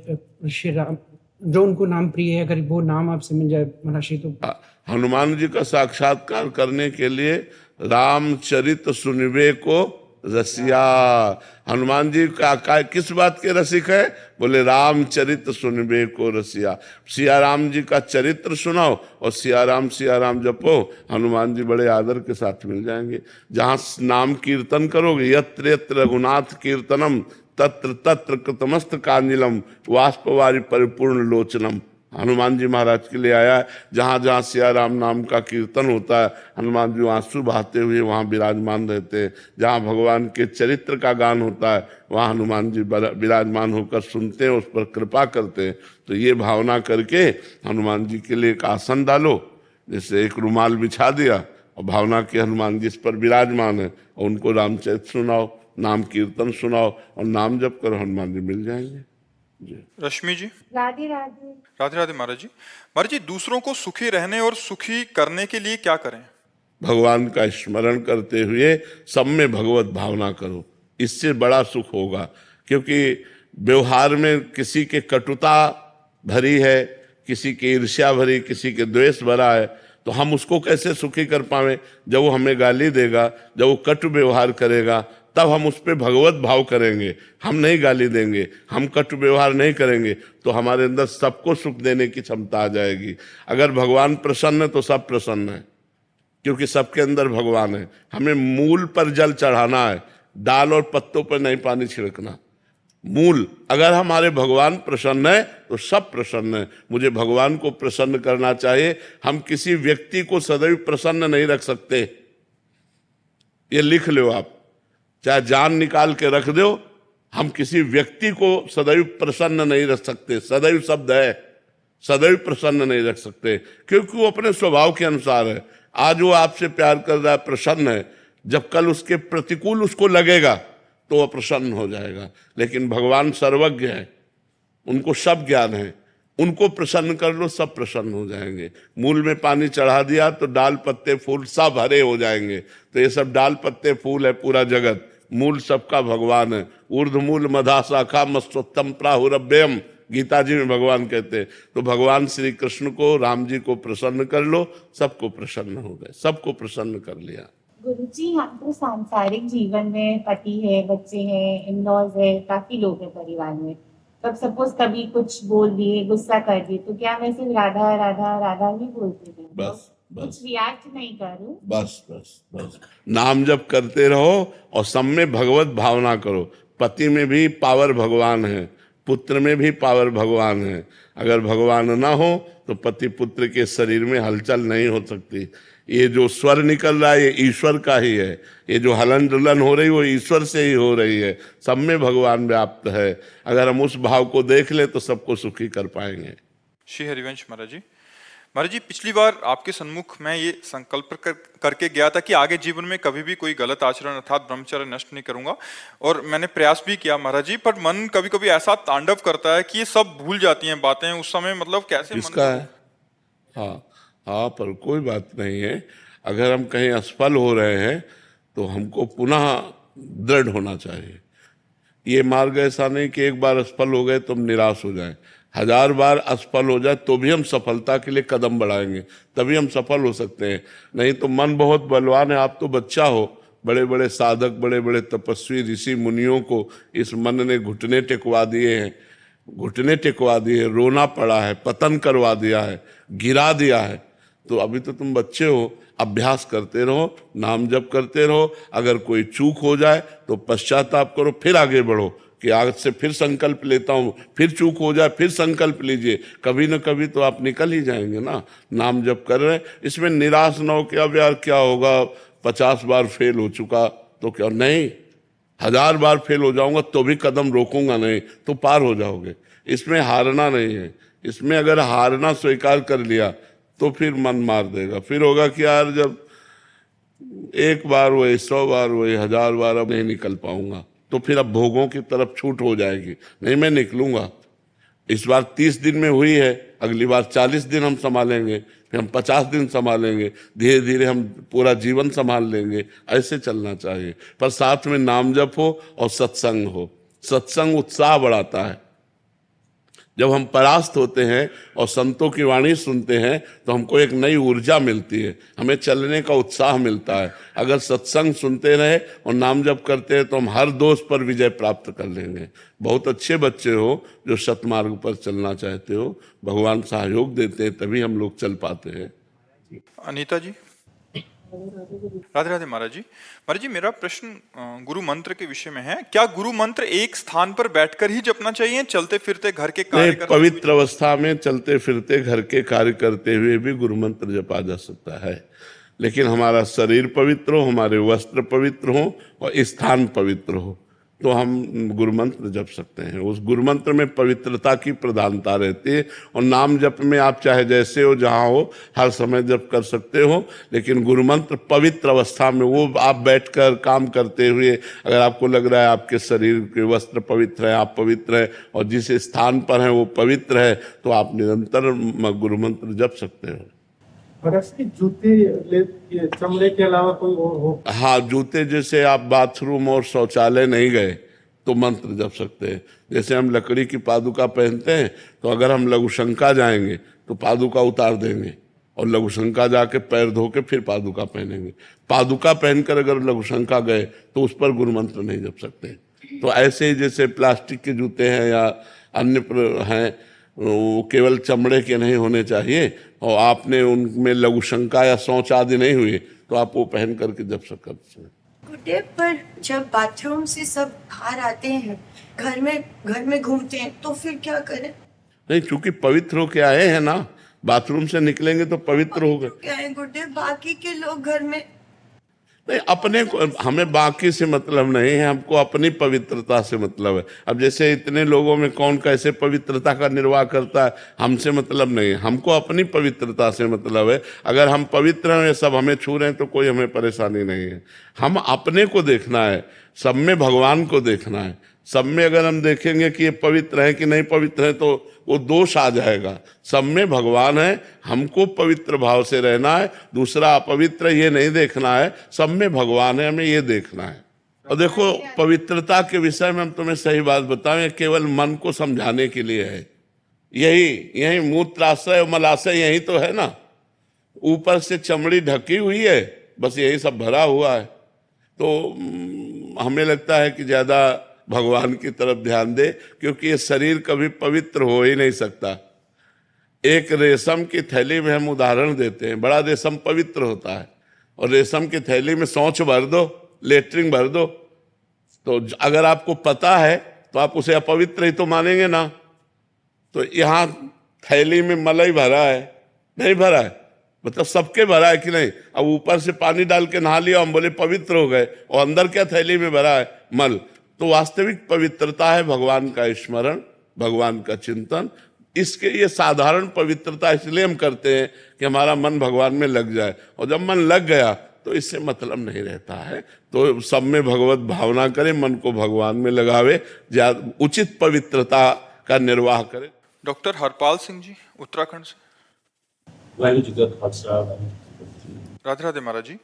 श्री राम जो उनको नाम प्रिय है, अगर वो नाम आपसे मिल जाए महर्षि, तो हनुमान जी का साक्षात्कार करने के लिए रामचरित सुनिबे को रसिया। हनुमान जी का किस बात के रसिक है? बोले रामचरित सुनिबे को रसिया। सिया राम जी का चरित्र सुनाओ और सिया राम जपो, हनुमान जी बड़े आदर के साथ मिल जाएंगे। जहाँ नाम कीर्तन करोगे, यत्र यत्र रघुनाथ कीर्तनम तत्र तत्र कृतमस्त कांजिलम वाष्पवारी परिपूर्ण लोचनम। हनुमान जी महाराज के लिए आया है। जहाँ जहाँ सिया राम नाम का कीर्तन होता है, हनुमान जी आंसू बहाते हुए वहाँ विराजमान रहते हैं। जहाँ भगवान के चरित्र का गान होता है, वहाँ हनुमान जी विराजमान होकर सुनते हैं, उस पर कृपा करते हैं। तो ये भावना करके हनुमान जी के लिए एक आसन डालो, जैसे एक रुमाल बिछा दिया, और भावना के हनुमान जी इस पर विराजमान है, और उनको रामचरित सुनाओ, नाम कीर्तन सुनाओ और नाम जप करो, हनुमान जी मिल जाएंगे। रश्मि जी। राधे राधे। राधे राधे महाराज जी। महाराज जी, दूसरों को सुखी रहने और सुखी करने के लिए क्या करें? भगवान का स्मरण करते हुए सब में भगवत भावना करो, इससे बड़ा सुख होगा। क्योंकि व्यवहार में किसी के कटुता भरी है, किसी की ईर्ष्या भरी, किसी के द्वेष भरा है, तो हम उसको कैसे सुखी कर पावे? जब वो हमें गाली देगा, जब वो कटु व्यवहार करेगा, तब हम उस पर भगवत भाव करेंगे। हम नहीं गाली देंगे, हम कटु व्यवहार नहीं करेंगे, तो हमारे अंदर सबको सुख देने की क्षमता आ जाएगी। अगर भगवान प्रसन्न है तो सब प्रसन्न है, क्योंकि सबके अंदर भगवान है। हमें मूल पर जल चढ़ाना है, डाल और पत्तों पर नहीं पानी छिड़कना। मूल, अगर हमारे भगवान प्रसन्न है तो सब प्रसन्न है। मुझे भगवान को प्रसन्न करना चाहिए। हम किसी व्यक्ति को सदैव प्रसन्न नहीं रख सकते, ये लिख लो आप, चाहे जान निकाल के रख दो। हम किसी व्यक्ति को सदैव प्रसन्न नहीं रख सकते, सदैव शब्द है, सदैव प्रसन्न नहीं रख सकते, क्योंकि वो अपने स्वभाव के अनुसार है। आज वो आपसे प्यार कर रहा है, प्रसन्न है, जब कल उसके प्रतिकूल उसको लगेगा तो वह प्रसन्न हो जाएगा। लेकिन भगवान सर्वज्ञ है, उनको सब ज्ञान है, उनको प्रसन्न कर लो, सब प्रसन्न हो जाएंगे। मूल में पानी चढ़ा दिया तो डाल पत्ते फूल सब हरे हो जाएंगे। तो ये सब डाल पत्ते फूल है पूरा जगत, मूल सबका भगवान है। ऊर्ध मूल मधा शाखा मस्तोत्तम प्राहुरभ्यम, गीता जी में भगवान कहते हैं। तो भगवान श्री कृष्ण को, राम जी को प्रसन्न कर लो, सबको प्रसन्न हो गए, सबको प्रसन्न कर लिया। गुरुजी, हम तो सांसारिक जीवन में पति है, बच्चे हैं, इन-लॉज है, काफी लोग हैं परिवार में। तब सपोज कभी कुछ बोल दिए, गुस्सा कर दिए, तो क्या मैं सिर्फ राधा राधा राधा ही बोलती थी? बस कुछ रिएक्ट नहीं करूं। बस बस बस नाम जप करते रहो और सब में भगवत भावना करो। पति में भी पावर भगवान है, पुत्र में भी पावर भगवान है। अगर भगवान ना हो तो पति पुत्र के शरीर में हलचल नहीं हो सकती। ये जो स्वर निकल रहा है ये ईश्वर का ही है। ये जो हलन डुलन हो रही वो ईश्वर से ही हो रही है। सब में भगवान व्याप्त है। अगर हम उस भाव को देख ले तो सबको सुखी कर पाएंगे। श्री हरिवंश महाराज जी। महाराज जी, पिछली बार आपके सम्मुख मैं ये संकल्प करके गया था कि आगे जीवन में कभी भी कोई गलत आचरण अर्थात ब्रह्मचर्य नष्ट नहीं करूंगा, और मैंने प्रयास भी किया महाराज जी, पर मन कभी कभी ऐसा तांडव करता है कि ये सब भूल जाती हैं बातें उस समय। मतलब कैसे किसका है? हाँ हाँ, पर कोई बात नहीं है। अगर हम कहीं असफल हो रहे हैं तो हमको पुनः दृढ़ होना चाहिए। ये मार्ग ऐसा नहीं कि एक बार असफल हो गए तो हम निराश हो जाएं। 1000 बार असफल हो जाए तो भी हम सफलता के लिए कदम बढ़ाएंगे, तभी हम सफल हो सकते हैं। नहीं तो मन बहुत बलवान है। आप तो बच्चा हो, बड़े बड़े साधक, बड़े बड़े तपस्वी ऋषि मुनियों को इस मन ने घुटने टेकवा दिए हैं, घुटने टेकवा दिए, रोना पड़ा है, पतन करवा दिया है, गिरा दिया है। तो अभी तो तुम बच्चे हो, अभ्यास करते रहो, नाम जप करते रहो। अगर कोई चूक हो जाए तो पश्चाताप करो, फिर आगे बढ़ो कि आज से फिर संकल्प लेता हूँ, फिर चूक हो जाए फिर संकल्प लीजिए। कभी न कभी तो आप निकल ही जाएंगे ना। नाम जप कर रहे हैं, इसमें निराश न हो कि अब यार क्या होगा, 50 बार फेल हो चुका तो क्या, नहीं, 1000 बार फेल हो जाऊंगा तो भी कदम रोकूंगा नहीं, तो पार हो जाओगे। इसमें हारना नहीं है। इसमें अगर हारना स्वीकार कर लिया तो फिर मन मार देगा। फिर होगा कि यार जब एक बार हुए, 100 बार हुए, 1000 बार अब नहीं निकल पाऊंगा, तो फिर अब भोगों की तरफ छूट हो जाएगी। नहीं, मैं निकलूंगा। इस बार 30 दिन में हुई है, अगली बार 40 दिन हम संभालेंगे, फिर हम 50 दिन संभालेंगे, धीरे धीरे हम पूरा जीवन संभाल लेंगे। ऐसे चलना चाहिए। पर साथ में नाम जप हो और सत्संग हो। सत्संग उत्साह बढ़ाता है। जब हम परास्त होते हैं और संतों की वाणी सुनते हैं तो हमको एक नई ऊर्जा मिलती है, हमें चलने का उत्साह मिलता है। अगर सत्संग सुनते रहे और नाम जप करते हैं तो हम हर दोष पर विजय प्राप्त कर लेंगे। बहुत अच्छे बच्चे हो जो सतमार्ग पर चलना चाहते हो, भगवान सहयोग देते हैं तभी हम लोग चल पाते हैं। अनीता जी। राधे राधे महाराज जी। महाराज जी, मेरा प्रश्न गुरु मंत्र के विषय में है। क्या गुरु मंत्र एक स्थान पर बैठकर ही जपना चाहिए, चलते फिरते घर के कार्य करते? पवित्र अवस्था में चलते फिरते घर के कार्य करते हुए भी गुरु मंत्र जपा जा सकता है, लेकिन हमारा शरीर पवित्र हो, हमारे वस्त्र पवित्र हो और स्थान पवित्र हो तो हम गुरु मंत्र जप सकते हैं। उस गुरु मंत्र में पवित्रता की प्रधानता रहती है। और नाम जप में आप चाहे जैसे हो, जहाँ हो, हर समय जप कर सकते हो, लेकिन गुरु मंत्र पवित्र अवस्था में, वो आप बैठकर काम करते हुए अगर आपको लग रहा है आपके शरीर के वस्त्र पवित्र है, आप पवित्र है और जिस स्थान पर हैं वो पवित्र है, तो आप निरंतर गुरु मंत्र जप सकते हो। जूते ये चमड़े के अलावा कोई और हो? हाँ, जूते जैसे आप बाथरूम और शौचालय नहीं गए तो मंत्र जप सकते हैं। जैसे हम लकड़ी की पादुका पहनते हैं तो अगर हम लघुशंका जाएंगे तो पादुका उतार देंगे और लघुशंका जाके पैर धो के फिर पादुका पहनेंगे। पादुका पहनकर अगर लघुशंका गए तो उस पर गुरु मंत्र नहीं जप सकते। तो ऐसे ही जैसे प्लास्टिक के जूते हैं या अन्य हैं, वो केवल चमड़े के नहीं होने चाहिए और आपने उनमें लघुशंका या शौच आदि नहीं हुई तो आप वो पहन करके जप सकते हैं। गुड्डे, पर जब बाथरूम से सब बाहर आते हैं, घर में घूमते हैं, तो फिर क्या करें? नहीं, चूंकि पवित्र होके आए हैं ना, बाथरूम से निकलेंगे तो पवित्र हो गए। क्या है गुड्डे, बाकी के लोग घर में नहीं, अपने को, हमें बाकी से मतलब नहीं है, हमको अपनी पवित्रता से मतलब है। अब जैसे इतने लोगों में कौन कैसे पवित्रता का निर्वाह करता है, हमसे मतलब नहीं है, हमको अपनी पवित्रता से मतलब है। अगर हम पवित्र हैं, सब हमें छू रहे हैं तो कोई हमें परेशानी नहीं है। हम अपने को देखना है, सब में भगवान को देखना है। सब में अगर हम देखेंगे कि ये पवित्र है कि नहीं पवित्र है तो वो दोष आ जाएगा। सब में भगवान है, हमको पवित्र भाव से रहना है, दूसरा अपवित्र ये नहीं देखना है। सब में भगवान है, हमें ये देखना है। और देखो, पवित्रता के विषय में हम तुम्हें सही बात बताएं, ये केवल मन को समझाने के लिए है। यही मूत्राशय और मलाशय यही तो है ना, ऊपर से चमड़ी ढकी हुई है, बस यही सब भरा हुआ है। तो हमें लगता है कि ज्यादा भगवान की तरफ ध्यान दे, क्योंकि ये शरीर कभी पवित्र हो ही नहीं सकता। एक रेशम की थैली में हम उदाहरण देते हैं, बड़ा रेशम पवित्र होता है, और रेशम की थैली में शौच भर दो, लेटरिन भर दो, तो अगर आपको पता है तो आप उसे अपवित्र ही तो मानेंगे ना। तो यहाँ थैली में मलाई भरा है, नहीं भरा है, मतलब सबके भरा है कि नहीं। अब ऊपर से पानी डाल के नहा लिया, हम बोले पवित्र हो गए, और अंदर क्या थैली में भरा है? मल। तो वास्तविक पवित्रता है भगवान का स्मरण, भगवान का चिंतन। इसके ये साधारण पवित्रता इसलिए हम करते हैं कि हमारा मन भगवान में लग जाए, और जब मन लग गया तो इससे मतलब नहीं रहता है। तो सब में भगवत भावना करे, मन को भगवान में लगावे, उचित पवित्रता का निर्वाह करे। डॉक्टर हरपाल सिंह जी उत्तराखंड से। राधे राधे महाराज जी।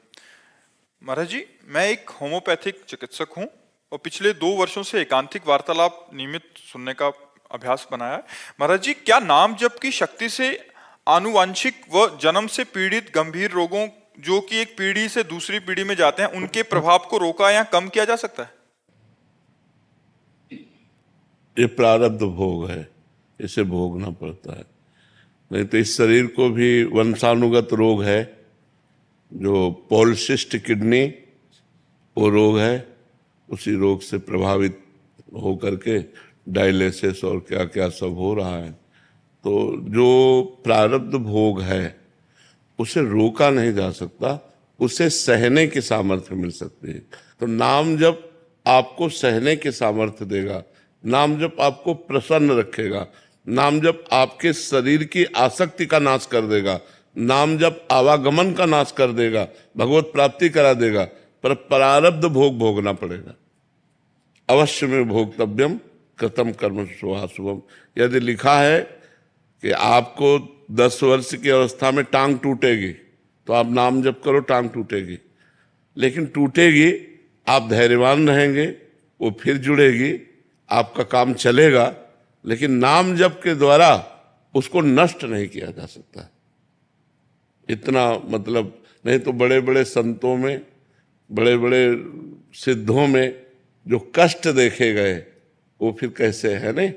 महाराज जी, मैं एक होम्योपैथिक चिकित्सक हूँ और पिछले 2 वर्षों से एकांतिक वार्तालाप नियमित सुनने का अभ्यास बनाया है। महाराज जी, क्या नाम जप की शक्ति से आनुवांशिक व जन्म से पीड़ित गंभीर रोगों जो कि एक पीढ़ी से दूसरी पीढ़ी में जाते हैं, उनके प्रभाव को रोका या कम किया जा सकता है? ये प्रारब्ध भोग है, इसे भोगना पड़ता है। नहीं तो इस शरीर को भी वंशानुगत रोग है, जो पॉलिसिस्ट किडनी वो रोग है, उसी रोग से प्रभावित हो करके डायलिसिस और क्या क्या सब हो रहा है। तो जो प्रारब्ध भोग है उसे रोका नहीं जा सकता, उसे सहने की सामर्थ्य मिल सकती है। तो नाम जप आपको सहने की सामर्थ्य देगा, नाम जप आपको प्रसन्न रखेगा, नाम जप आपके शरीर की आसक्ति का नाश कर देगा, नाम जप आवागमन का नाश कर देगा, भगवत प्राप्ति करा देगा। पर प्रारब्ध भोग भोगना पड़ेगा। अवश्य में भोक्तव्यम कृतम कर्म शुभाशुभम। यदि लिखा है कि आपको 10 वर्ष की अवस्था में टांग टूटेगी, तो आप नाम जप करो, टांग टूटेगी। लेकिन टूटेगी, आप धैर्यवान रहेंगे, वो फिर जुड़ेगी, आपका काम चलेगा। लेकिन नाम जप के द्वारा उसको नष्ट नहीं किया जा सकता। इतना मतलब, नहीं तो बड़े बड़े संतों में, बड़े बड़े सिद्धों में जो कष्ट देखे गए वो फिर कैसे है। नहीं,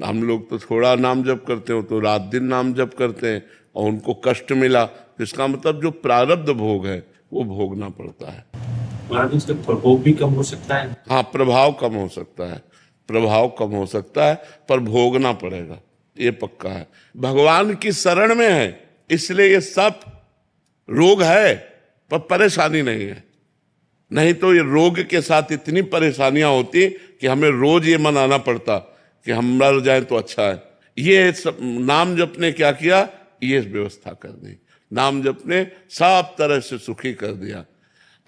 हम लोग तो थोड़ा नाम जप करते हो तो रात दिन नाम जप करते हैं और उनको कष्ट मिला, तो इसका मतलब जो प्रारब्ध भोग है वो भोगना पड़ता है। इसका प्रभाव भी कम हो सकता है। हाँ, प्रभाव कम हो सकता है, प्रभाव कम हो सकता है, पर भोगना पड़ेगा, ये पक्का है। भगवान की शरण में है, इसलिए ये सब रोग है पर परेशानी नहीं है। नहीं तो ये रोग के साथ इतनी परेशानियां होती कि हमें रोज ये मनाना पड़ता कि हम मर जाए तो अच्छा है। ये सब नाम जप ने क्या किया, ये व्यवस्था कर दी। नाम जप ने सब तरह से सुखी कर दिया।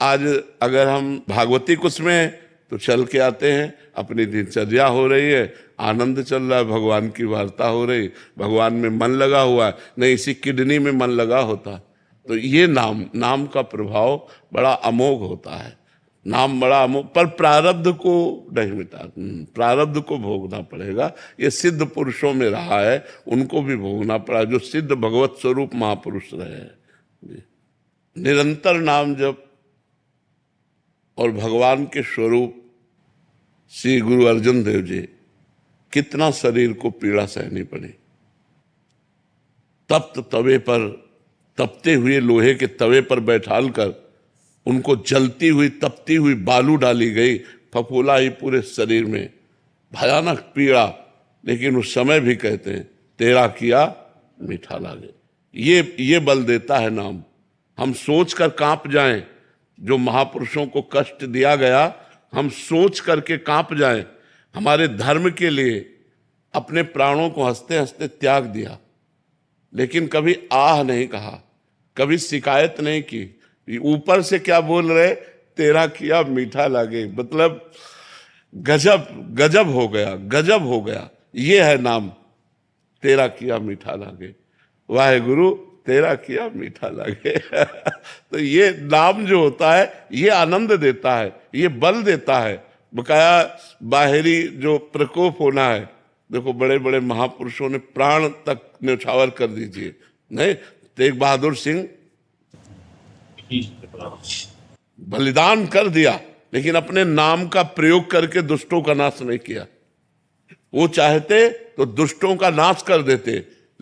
आज अगर हम भागवती कुछ में तो चल के आते हैं, अपनी दिनचर्या हो रही है, आनंद चल रहा है, भगवान की वार्ता हो रही, भगवान में मन लगा हुआ है। नहीं इसी किडनी में मन लगा होता तो ये नाम का प्रभाव बड़ा अमोघ होता है। नाम बड़ा अमोघ, पर प्रारब्ध को नहीं मिटा, प्रारब्ध को भोगना पड़ेगा। ये सिद्ध पुरुषों में रहा है, उनको भी भोगना पड़ा, जो सिद्ध भगवत स्वरूप महापुरुष रहे हैं। निरंतर नाम जप और भगवान के स्वरूप श्री गुरु अर्जुन देव जी, कितना शरीर को पीड़ा सहनी पड़ी। तप्त तवे पर, तपते हुए लोहे के तवे पर बैठाल कर उनको जलती हुई तपती हुई बालू डाली गई, फफूला ही पूरे शरीर में, भयानक पीड़ा। लेकिन उस समय भी कहते हैं तेरा किया मीठा लागे। ये बल देता है नाम। हम सोच कर कांप जाएं, जो महापुरुषों को कष्ट दिया गया, हम सोच करके कांप जाएं। हमारे धर्म के लिए अपने प्राणों को हंसते हंसते त्याग दिया, लेकिन कभी आह नहीं कहा, कभी शिकायत नहीं की। ऊपर से क्या बोल रहे, तेरा किया मीठा लागे। मतलब गजब हो गया, गजब हो गया। ये है नाम, तेरा किया मीठा लागे। वाहे गुरु तेरा किया मीठा लागे। तो ये नाम जो होता है ये आनंद देता है, ये बल देता है। बकाया बाहरी जो प्रकोप होना है, देखो बड़े बड़े महापुरुषों ने प्राण तक न्यौछावर कर दीजिए। नहीं, तेग बहादुर सिंह बलिदान कर दिया, लेकिन अपने नाम का प्रयोग करके दुष्टों का नाश नहीं किया। वो चाहते तो दुष्टों का नाश कर देते,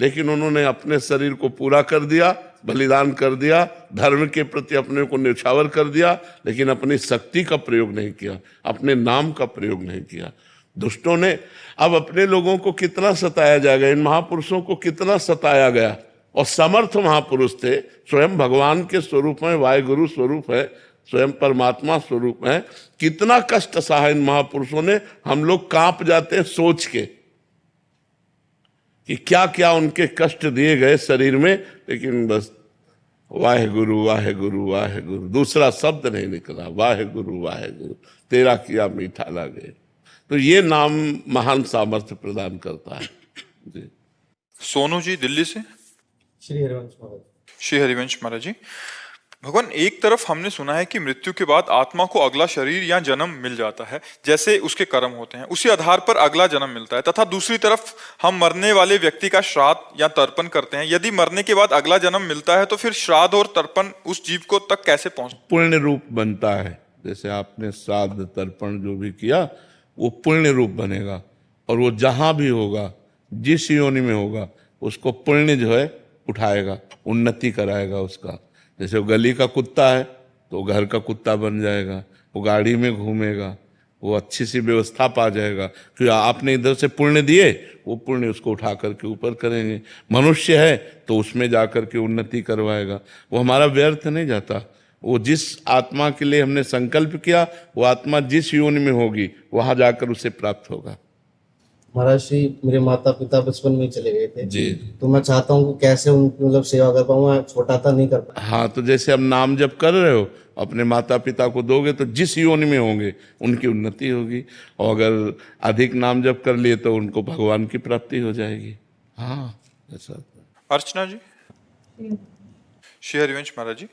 लेकिन उन्होंने अपने शरीर को पूरा कर दिया, बलिदान कर दिया, धर्म के प्रति अपने को न्यौछावर कर दिया, लेकिन अपनी शक्ति का प्रयोग नहीं किया, अपने नाम का प्रयोग नहीं किया। दुष्टों ने अब अपने लोगों को कितना सताया जाएगा, इन महापुरुषों को कितना सताया गया। और समर्थ महापुरुष थे, स्वयं भगवान के स्वरूप में, वायुगुरु स्वरूप है, स्वयं परमात्मा स्वरूप है। कितना कष्ट सहा इन महापुरुषों ने, हम लोग कांप जाते हैं सोच के कि क्या क्या उनके कष्ट दिए गए शरीर में, लेकिन बस वाहेगुरु वाहेगुरु वाहेगुरु, दूसरा शब्द नहीं निकला, वाहेगुरु वाहेगुरु, तेरा किया मीठा लगे। तो ये नाम महान सामर्थ्य प्रदान करता है जी। सोनू जी दिल्ली से। श्री हरिवंश महाराज। श्री हरिवंश महाराज जी, भगवान एक तरफ हमने सुना है कि मृत्यु के बाद आत्मा को अगला शरीर या जन्म मिल जाता है, जैसे उसके कर्म होते हैं, उसी आधार पर अगला जन्म मिलता है, तथा दूसरी तरफ हम मरने वाले व्यक्ति का श्राद्ध या तर्पण करते हैं। यदि मरने के बाद अगला जन्म मिलता है तो फिर श्राद्ध और तर्पण उस जीव को तक कैसे पहुंच? पुण्य रूप बनता है। जैसे आपने श्राद्ध तर्पण जो भी किया वो पुण्य रूप बनेगा, और वो जहां भी होगा, जिस योनि में होगा, उसको पुण्य जो है उठाएगा, उन्नति कराएगा उसका। जैसे वो गली का कुत्ता है तो वो घर का कुत्ता बन जाएगा, वो गाड़ी में घूमेगा, वो अच्छी सी व्यवस्था पा जाएगा, क्योंकि आपने इधर से पुण्य दिए, वो पुण्य उसको उठा करके ऊपर करेंगे। मनुष्य है तो उसमें जा करके उन्नति करवाएगा, वो हमारा व्यर्थ नहीं जाता। वो जिस आत्मा के लिए हमने संकल्प किया, वो आत्मा जिस योनि में होगी वहां जाकर उसे प्राप्त होगा। महाराज जी, मेरे माता पिता बचपन में चले गए थे जी, तो मैं चाहता हूँ कि कैसे उनकी मतलब सेवा कर पाऊँ, मैं छोटा था नहीं कर पाया। हाँ, तो जैसे अब नाम जप कर रहे हो, अपने माता पिता को दोगे तो जिस योनि में होंगे उनकी उन्नति होगी, और अगर अधिक नाम जप कर लिए तो उनको भगवान की प्राप्ति हो जाएगी। हाँ, ऐसा। अर्चना जी। श्री हरिवंश महाराज जी,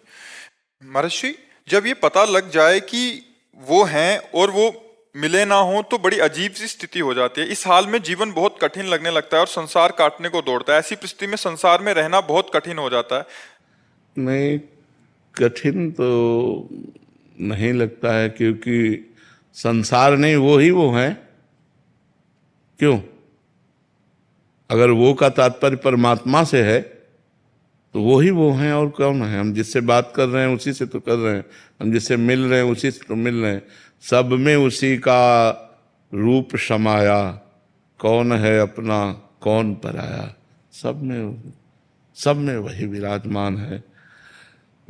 महाराज जी, जब ये पता लग जाए कि वो हैं और वो मिले ना हो तो बड़ी अजीब सी स्थिति हो जाती है। इस हाल में जीवन बहुत कठिन लगने लगता है और संसार काटने को दौड़ता है। ऐसी परिस्थिति में संसार में रहना बहुत कठिन हो जाता है। नहीं, कठिन तो नहीं लगता है, क्योंकि संसार नहीं, वो ही वो हैं। क्यों? अगर वो का तात्पर्य परमात्मा से है तो वो ही वो हैं, और कौन है? हम जिससे बात कर रहे हैं उसी से तो कर रहे हैं, हम जिससे मिल रहे हैं उसी से तो मिल रहे हैं। सब में उसी का रूप समाया, कौन है अपना कौन पराया, सब में वही विराजमान है।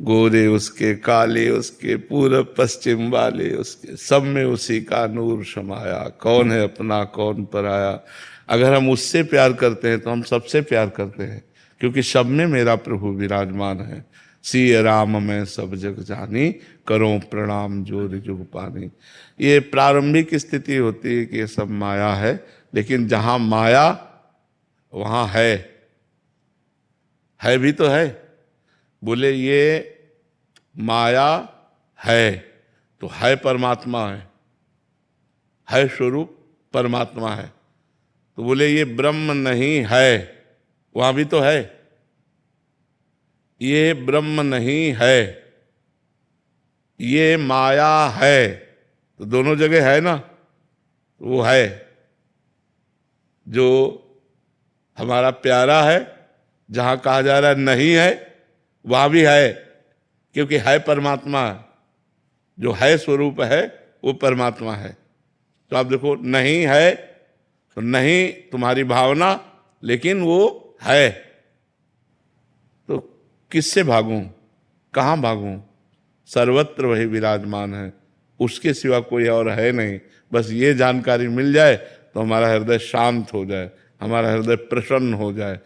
गोरे उसके, काले उसके, पूरब पश्चिम वाले उसके, सब में उसी का नूर समाया, कौन है अपना कौन पराया। अगर हम उससे प्यार करते हैं तो हम सबसे प्यार करते हैं, क्योंकि सब में मेरा प्रभु विराजमान है। सिय राम मैं सब जग जानी, करो प्रणाम जोर जुग पानी। ये प्रारंभिक स्थिति होती है कि ये सब माया है, लेकिन जहां माया वहां है भी तो है। बोले ये माया है तो है परमात्मा है स्वरूप परमात्मा है। तो बोले ये ब्रह्म नहीं है, वहां भी तो है। ये ब्रह्म नहीं है, ये माया है, तो दोनों जगह है ना। वो है जो हमारा प्यारा है, जहां कहा जा रहा है नहीं है, वहां भी है, क्योंकि है परमात्मा है। जो है स्वरूप है वो परमात्मा है। तो आप देखो, नहीं है तो नहीं तुम्हारी भावना, लेकिन वो है। तो किससे भागूं, कहाँ भागूं? सर्वत्र वही विराजमान है, उसके सिवा कोई और है नहीं। बस ये जानकारी मिल जाए तो हमारा हृदय शांत हो जाए, हमारा हृदय प्रसन्न हो जाए।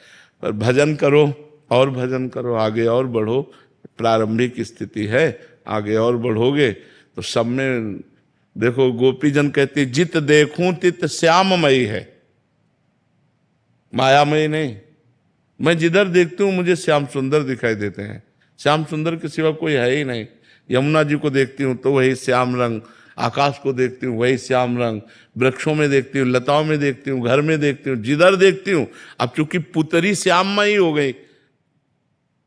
पर भजन करो और भजन करो, आगे और बढ़ो। प्रारंभिक स्थिति है, आगे और बढ़ोगे तो सब में देखो। गोपीजन कहते जित देखूं तित श्याममयी है, मायामयी नहीं। मैं जिधर देखती हूँ मुझे श्याम सुंदर दिखाई देते हैं। श्याम सुंदर के सिवा कोई है ही नहीं। यमुना जी को देखती हूँ तो वही श्याम रंग, आकाश को देखती हूँ वही श्याम रंग, वृक्षों में देखती हूँ, लताओं में देखती हूँ, घर में देखती हूँ, जिधर देखती हूँ। अब चूंकि पुतरी श्याममयी हो गई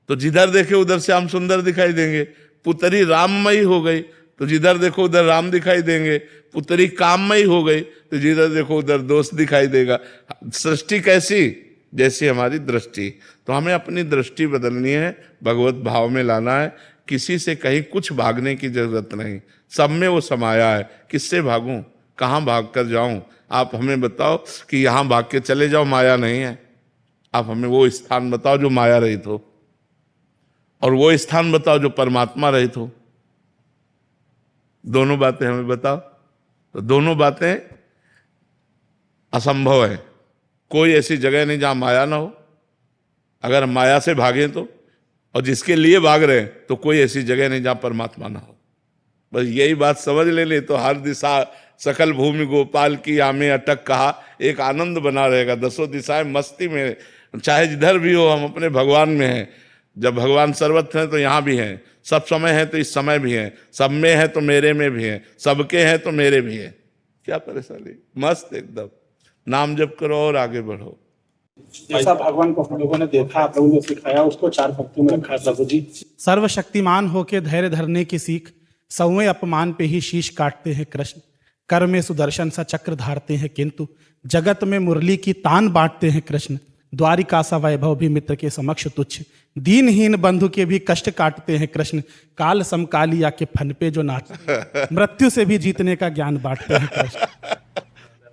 तो जिधर देखे उधर श्याम सुंदर दिखाई देंगे। पुतरी राममयी हो गई तो जिधर देखो उधर राम दिखाई देंगे। पुतरी काममयी हो गई तो जिधर देखो उधर दोष दिखाई देगा। सृष्टि कैसी? जैसी हमारी दृष्टि। तो हमें अपनी दृष्टि बदलनी है, भगवत भाव में लाना है। किसी से कहीं कुछ भागने की जरूरत नहीं, सब में वो समाया है। किससे भागूं, कहाँ भाग कर जाऊं? आप हमें बताओ कि यहाँ भाग के चले जाओ, माया नहीं है। आप हमें वो स्थान बताओ जो माया रहित हो, और वो स्थान बताओ जो परमात्मा रहित हो। दोनों बातें हमें बताओ। तो दोनों बातें असंभव है। कोई ऐसी जगह नहीं जहां माया ना हो। अगर हम माया से भागें तो, और जिसके लिए भाग रहे हैं, तो कोई ऐसी जगह नहीं जहां परमात्मा ना हो। बस यही बात समझ ले तो हर दिशा सकल भूमि गोपाल की आमे अटक कहा, एक आनंद बना रहेगा। दसों दिशाएं मस्ती में, चाहे जिधर भी हो हम अपने भगवान में हैं। जब भगवान सर्वत्र हैं तो यहाँ भी हैं, सब समय है तो इस समय भी हैं, सब में है तो मेरे में भी हैं, सबके हैं तो मेरे भी हैं। क्या परेशानी, मस्त एकदम। नाम जप करो और आगे बढ़ो। जैसा भगवान को हम लोगों ने देखा, आप लोगों ने सिखाया, उसको 4 पंक्तियों में रखा है प्रभु जी। सर्वशक्तिमान होके धैर्य धरने की सीख, सौवें अपमान पे ही शीश काटते हैं कृष्ण। कर में सुदर्शन सा चक्र धारते हैं, किंतु जगत में मुरली की तान बांटते हैं कृष्ण। द्वारिका सा वैभव भी मित्र के समक्ष तुच्छ, दीनहीन बंधु के भी कष्ट काटते हैं कृष्ण। काल समकालिया के फन पे जो नाचते, मृत्यु से भी जीतने का ज्ञान बांटते हैं कृष्ण।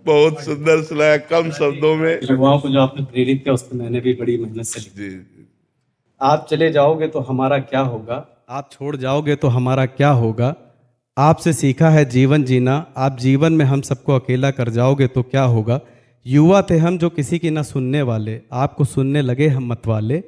बहुत सुंदर सुनाया, कम शब्दों में। युवाओं को जो आपने प्रेरित किया, उसको मैंने भी बड़ी मेहनत से लिखी। आप चले जाओगे तो हमारा क्या होगा, आप छोड़ जाओगे तो हमारा क्या होगा। आपसे सीखा है जीवन जीना, आप जीवन में हम सबको अकेला कर जाओगे तो क्या होगा। युवा थे हम जो किसी की ना सुनने वाले, आपको सुनने लगे हम मतवाले।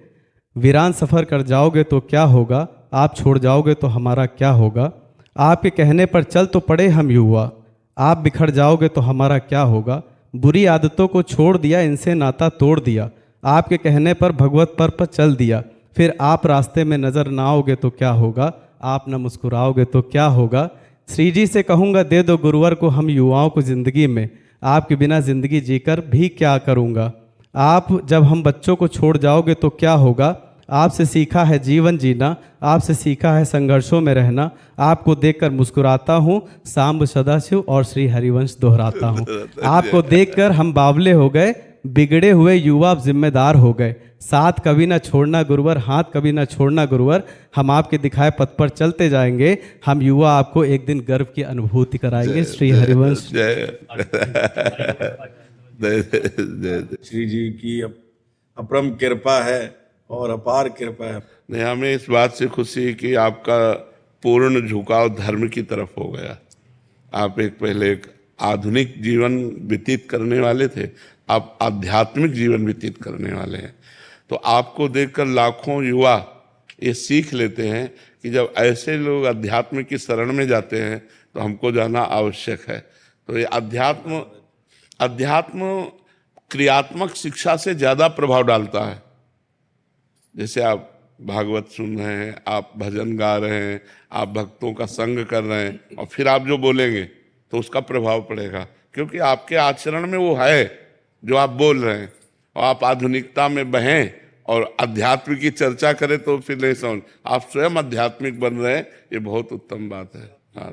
वीरान सफ़र कर जाओगे तो क्या होगा, आप छोड़ जाओगे तो हमारा क्या होगा। आपके कहने पर चल तो पड़े हम युवा, आप बिखर जाओगे तो हमारा क्या होगा। बुरी आदतों को छोड़ दिया, इनसे नाता तोड़ दिया, आपके कहने पर भगवत पर चल दिया। फिर आप रास्ते में नज़र ना आओगे तो क्या होगा, आप न मुस्कुराओगे तो क्या होगा। श्री जी से कहूँगा दे दो गुरुवर को हम युवाओं को ज़िंदगी में, आपके बिना ज़िंदगी जीकर भी क्या करूँगा। आप जब हम बच्चों को छोड़ जाओगे तो क्या होगा। आपसे सीखा है जीवन जीना, आपसे सीखा है संघर्षों में रहना। आपको देखकर मुस्कुराता हूँ, सांब सदाशिव और श्री हरिवंश दोहराता हूँ। आपको देखकर हम बावले हो गए, बिगड़े हुए युवा अब जिम्मेदार हो गए। साथ कभी ना छोड़ना गुरुवर, हाथ कभी ना छोड़ना गुरुवर। हम आपके दिखाए पथ पर चलते जाएंगे, हम युवा आपको एक दिन गर्व की अनुभूति कराएंगे। श्री हरिवंश। श्री जी की अपरम कृपा है और अपार कृपा है। नहीं, हमें इस बात से खुशी कि आपका पूर्ण झुकाव धर्म की तरफ हो गया। आप पहले एक आधुनिक जीवन व्यतीत करने वाले थे, आप आध्यात्मिक जीवन व्यतीत करने वाले हैं। तो आपको देखकर लाखों युवा ये सीख लेते हैं कि जब ऐसे लोग अध्यात्म की शरण में जाते हैं तो हमको जाना आवश्यक है। तो ये अध्यात्म क्रियात्मक शिक्षा से ज़्यादा प्रभाव डालता है। जैसे आप भागवत सुन रहे हैं, आप भजन गा रहे हैं, आप भक्तों का संग कर रहे हैं, और फिर आप जो बोलेंगे तो उसका प्रभाव पड़ेगा, क्योंकि आपके आचरण में वो है जो आप बोल रहे हैं। और आप आधुनिकता में बहें और अध्यात्म की चर्चा करें तो फिर नहीं समझ, आप स्वयं आध्यात्मिक बन रहे हैं, ये बहुत उत्तम बात है। हाँ।